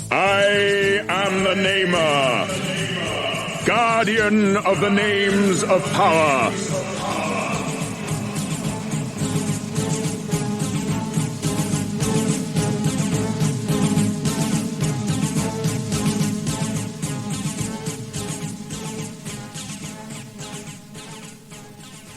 I am the Namer, guardian of the names of power.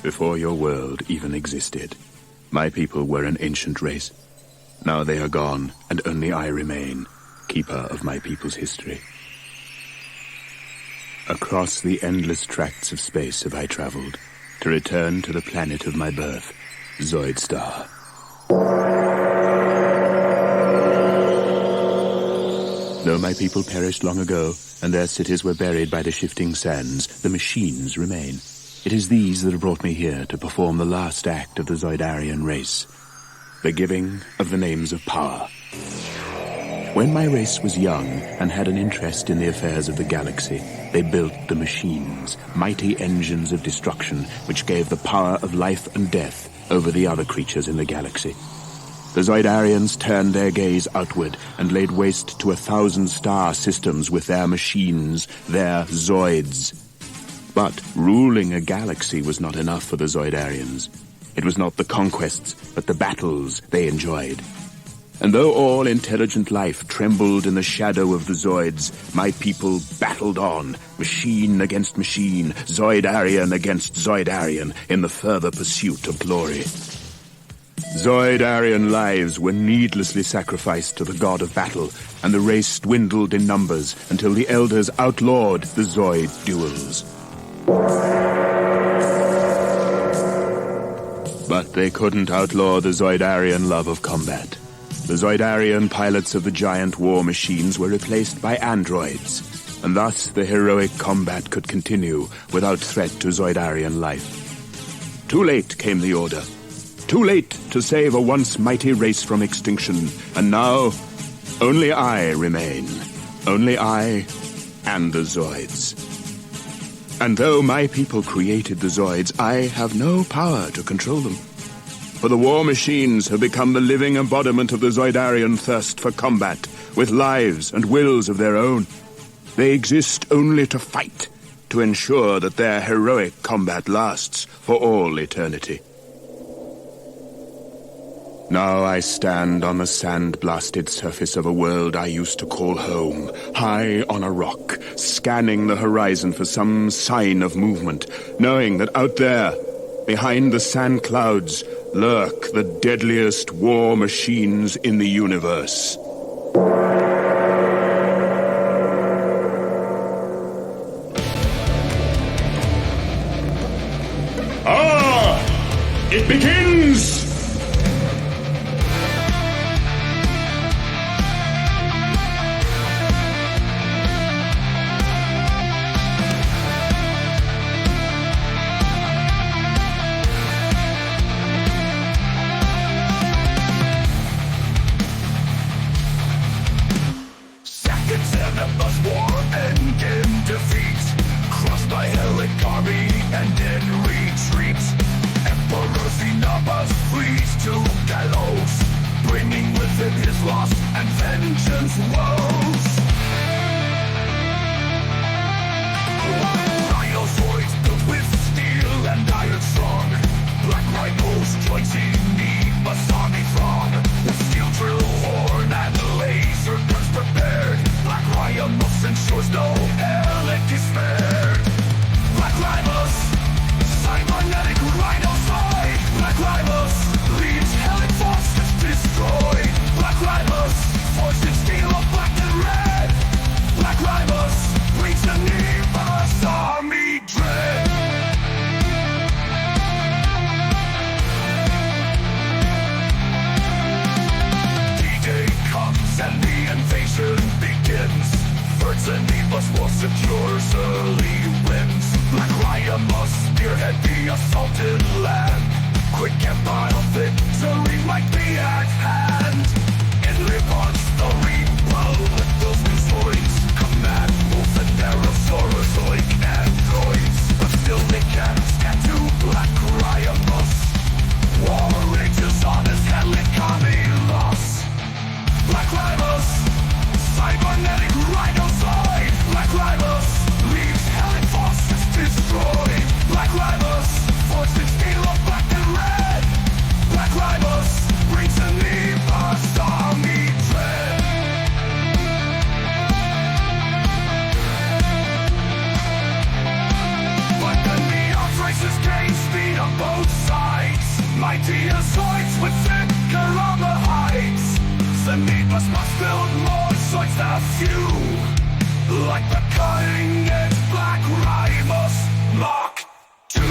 Before your world even existed, my people were an ancient race. Now they are gone, and only I remain, keeper of my people's history. Across the endless tracts of space have I traveled, to return to the planet of my birth, Zoidstar. Though my people perished long ago, and their cities were buried by the shifting sands, the machines remain. It is these that have brought me here to perform the last act of the Zoidarian race, the giving of the names of power. When my race was young and had an interest in the affairs of the galaxy, they built the machines, mighty engines of destruction which gave the power of life and death over the other creatures in the galaxy. The Zoidarians turned their gaze outward and laid waste to 1,000 star systems with their machines, their Zoids. But ruling a galaxy was not enough for the Zoidarians. It was not the conquests, but the battles they enjoyed. And though all intelligent life trembled in the shadow of the Zoids, my people battled on, machine against machine, Zoidarian against Zoidarian, in the further pursuit of glory. Zoidarian lives were needlessly sacrificed to the god of battle, and the race dwindled in numbers until the elders outlawed the Zoid duels. But they couldn't outlaw the Zoidarian love of combat. The Zoidarian pilots of the giant war machines were replaced by androids, and thus the heroic combat could continue without threat to Zoidarian life. Too late came the order. Too late to save a once mighty race from extinction, and now only I remain. Only I and the Zoids. And though my people created the Zoids, I have no power to control them. For the war machines have become the living embodiment of the Zoidarian thirst for combat, with lives and wills of their own. They exist only to fight, to ensure that their heroic combat lasts for all eternity. Now I stand on the sand-blasted surface of a world I used to call home, high on a rock, scanning the horizon for some sign of movement, knowing that out there, behind the sand clouds, lurk the deadliest war machines in the universe. It begins! Rhinos jointing me, Masami throng, with steel drill horn and laser guns prepared. Blackrhimos ensures no helic despair. Blackrhimos, cybernetic Rhinos fly. Blackrhimos leaves helic forces destroyed. Blackrhimos, forged in steel of black and red. Blackrhimos brings the Nemus army dread. And the invasion begins. Nemus will secure early wins. Blackrhimos spearhead the assaulted land. Quick and final victory might be at hand. In response, the Reaper with those new Zoids command moves and Neurosaurus-like androids. But still they can't stand to Blackrhimos. War rages on his helicopter loss. Blackrhimos, cybernetic rhinozoid. Blackrhimos leaves hell and forces destroyed. Blackrhimos forced in steel of black and red. Blackrhimos brings a Neva stormy dread. But the Neon races gain speed on both sides. Mighty as Zoids with thicker on the heights. The Nevas must build more Zoids than few. Like the cutting-edge Blackrhimos Mark II.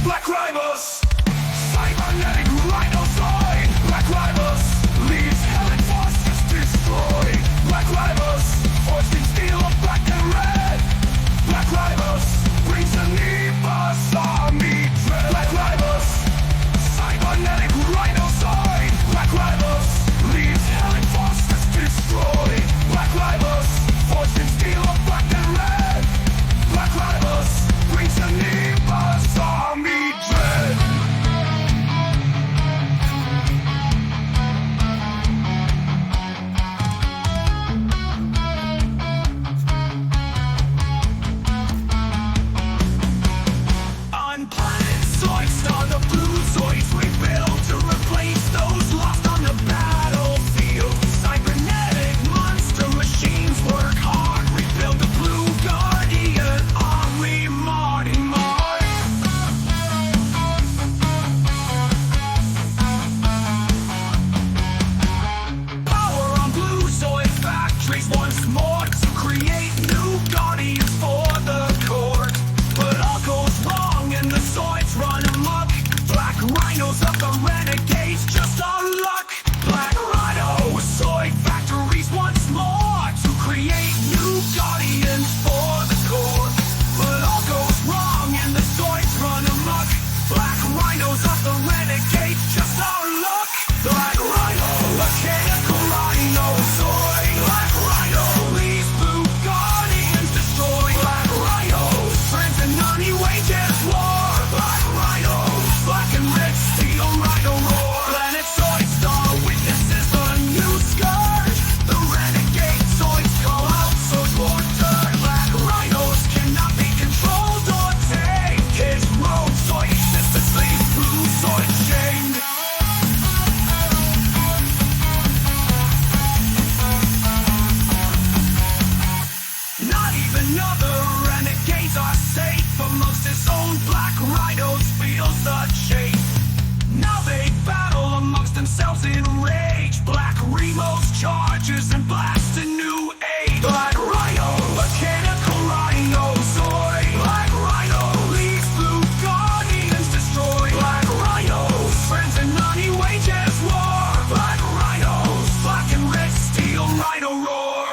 Blackrhimos, cybernetic rhinozoid. Blackrhimos leaves hell and forces destroyed. Blackrhimos forced in steel of black and red. Blackrhimos brings a Neva's army dread. Blackrhimos, cybernetic rhinozoid. Blackrhimos leaves hell and forces destroyed. Blackrhimos forced in steel of black and red. Blackrhimos brings a Neva's army dread. On planet Zoidstar, the blue Zoids rebuild to replace those lost on the battlefield. Cybernetic monster machines work hard, rebuild the blue Guardian army, Marty Mart. Power on blue Zoid factories once more to create new Guardians for the court. But all goes wrong and the Zoids run amok. Black Rhinos of the renegades, just our luck. Black Rhino Zoid factories once more to create new Guardians for the court. But all goes wrong and the Zoids run amok. Black Rhinos of the renegades, just our luck. Black Rhino, mechanical Rhino Zoid. Black Rhino leaves blue Guardians destroyed. Black Rhino, friends and none wages war. Black Rhino, black and red steel Rhino roar. Planet Zoidstar witnesses the new scourge. The renegade Zoids call out Zoids war turn. Black Rhinos cannot be controlled or tamed. His road Zoid existence leaves blue Zoid shamed. Not even other renegades are safe. Amongst his own Black Rhinos feels the chase. Now they battle amongst themselves in rage. Blackrhimos charges and blasts a new age. Black Rhino, mechanical Rhino Zoid. Black Rhino leaves blue Guardians destroyed. Black Rhino, friends and none wages war. Black Rhinos, black and red steel Rhino roar.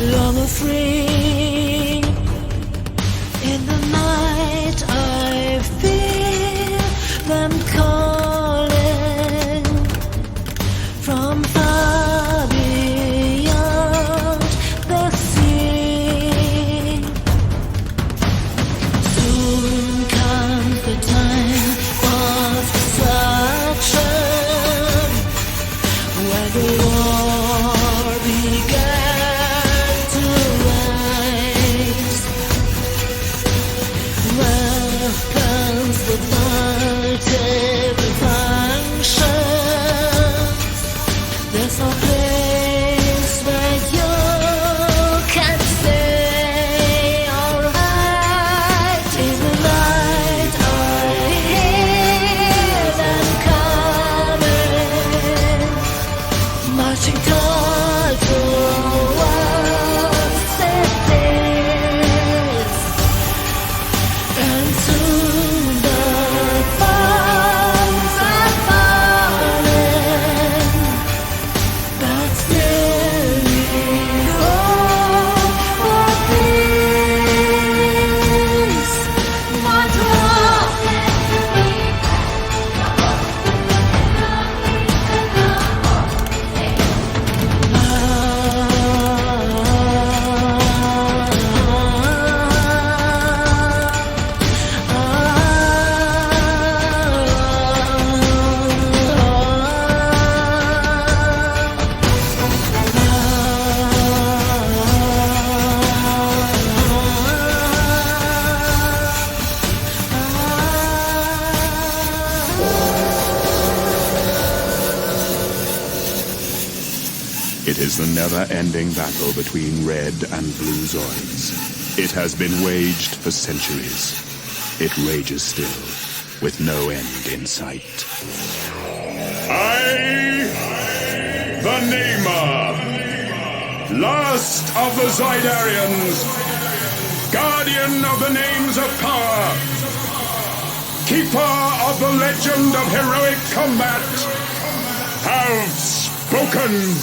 longer free. In the night I feel them calling from far beyond the sea. Soon comes the time of destruction, when the war began to rise. Weapons with multiple functions. There's no place where you can stay alright. In the night I hear them coming, marching towards cities, and soon the bombs are falling, but still we hope for peace, not war. It is the never-ending battle between red and blue Zoids. It has been waged for centuries. It rages still, with no end in sight. I, the Namer, last of the Zoidarians, guardian of the names of power, keeper of the legend of heroic combat, have spoken.